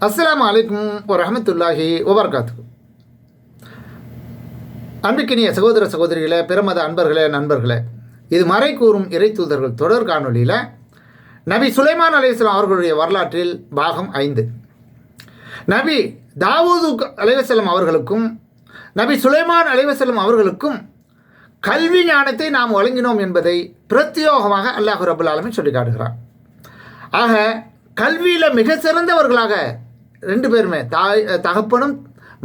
அஸ்ஸலாமு அலைக்கும் வரஹ்மத்துல்லாஹி வபரகாத்துஹு. அன்பிக்கினிய சகோதர சகோதரிகளே, பிரமத அன்பர்களே, நண்பர்களே, இது மறை கூறும் இறை தூதர்கள் தொடர் காணொலியில் நபி சுலைமான் அலைஹிஸ்ஸலாம் அவர்களுடைய வரலாற்றில் பாகம் 5. நபி தாவூது அலைஹிஸ்ஸலாம் அவர்களுக்கும் நபி சுலைமான் அலைஹிஸ்ஸலாம் அவர்களுக்கும் கல்வி ஞானத்தை நாம் வழங்கினோம் என்பதை பிரத்யோகமாக அல்லாஹ் ரப்பல் ஆலமீன் சொல்லி காட்டுகிறார். ஆக கல்வியில் மிக சிறந்தவர்களாக 2 பேருமே தகப்பனும்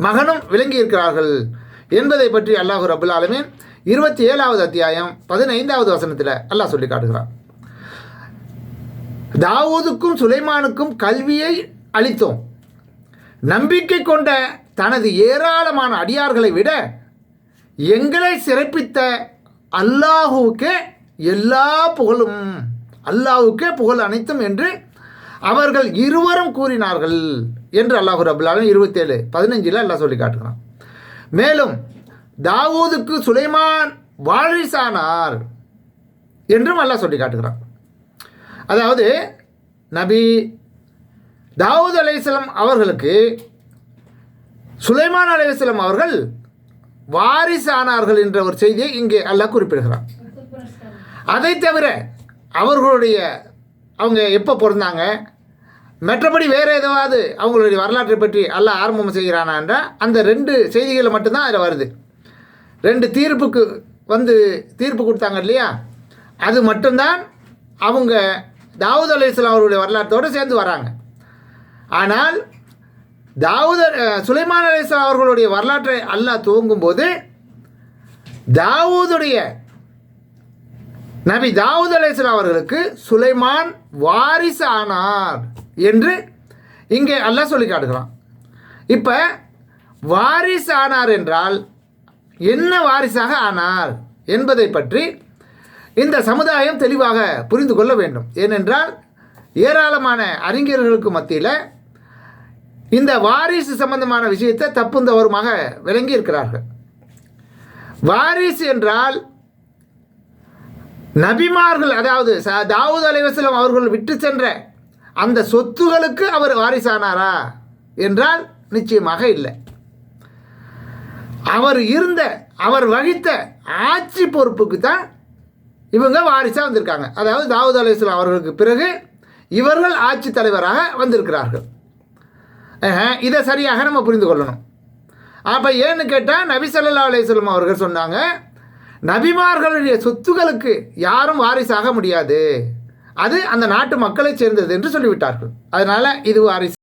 மகனும் விளங்கி இருக்கிறார்கள் என்பதை பற்றி அல்லாஹ் ரப்பல் ஆலமீன் 27வது அத்தியாயம் 15வது வசனத்தில் அல்லாஹ் சொல்லி காட்டுகிறார். தாவூதுக்கும் சுலைமானுக்கும் கல்வியை அளித்தோம். நம்பிக்கை கொண்ட தனது ஏராளமான அடியார்களை விட எங்களை சிறப்பித்த அல்லாஹுவுக்கே எல்லா புகழும், அல்லாஹுக்கே புகழ் அனைத்தும் என்று அவர்கள் இருவரும் கூறினார்கள் என்று அல்லாஹ் ரப்பல் ஆலமீன் 27:15 அல்லாஹ் சொல்லி காட்டுகிறான். மேலும் தாவூதுக்கு சுலைமான் வாரிசானார் என்றும் அல்லாஹ் சொல்லி காட்டுகிறான். அதாவது நபி தாவூத் அலைஹிஸ்ஸலாம் அவர்களுக்கு சுலைமான் அலைஹிஸ்ஸலாம் அவர்கள் வாரிசானார்கள் என்ற ஒரு செய்தியை இங்கே அல்லாஹ் குறிப்பிடுகிறான். அதை தவிர அவங்க எப்போ பிறந்தாங்க, மற்றபடி வேறு ஏதாவது அவங்களுடைய வரலாற்றை பற்றி அல்லாஹ் ஆரம்பம் செய்கிறானா என்றால் அந்த 2 செய்திகளை மட்டும்தான் அதில் வருது. 2 தீர்ப்பு கொடுத்தாங்க இல்லையா, அது மட்டும்தான் அவங்க தாவூத் அலைஹிஸ்ஸலாம் அவருடைய வரலாற்றோடு சேர்ந்து வராங்க. ஆனால் சுலைமான் அலைஹிஸ்ஸலாம் அவர்களுடைய வரலாற்றை அல்லாஹ் துவங்கும்போது நபி தாவூத் அலைஹிஸ்ஸலாம் அவர்களுக்கு சுலைமான் வாரிசு ஆனார் என்று இங்கே அல்லாஹ் சொல்லி காட்டுகிறான். இப்போ வாரிசு ஆனார் என்றால் என்ன வாரிசாக ஆனார் என்பதை பற்றி இந்த சமுதாயம் தெளிவாக புரிந்து கொள்ள வேண்டும். ஏனென்றால் ஏராளமான அறிஞர்களுக்கு மத்தியில் இந்த வாரிசு சம்பந்தமான விஷயத்தை தப்பும் தவறுமாக விளங்கி இருக்கிறார்கள். வாரிசு என்றால் நபிமார்கள், அதாவது தாவூத் அலைஹிஸ்ஸலாம் அவர்கள் விட்டு சென்ற அந்த சொத்துகளுக்கு அவர் வாரிசானாரா என்றால் நிச்சயமாக இல்லை. அவர் வகித்த ஆட்சி பொறுப்புக்கு தான் இவங்க வாரிசாக வந்திருக்காங்க. அதாவது தாவூத் அலைஹிஸ்ஸலாம் அவர்களுக்கு பிறகு இவர்கள் ஆட்சி தலைவராக வந்திருக்கிறார்கள். இதை சரியாக நம்ம புரிந்து கொள்ளணும். அப்போ ஏன்னு கேட்டால் நபி ஸல்லல்லாஹு அலைஹி வஸல்லம் அவர்கள் சொன்னாங்க, நபிமார்களுடைய சொத்துக்களுக்கு யாரும் வாரிசாக முடியாது, அது அந்த நாட்டு மக்களை சேர்ந்தது என்று சொல்லிவிட்டார்கள். அதனால் இது வாரிசு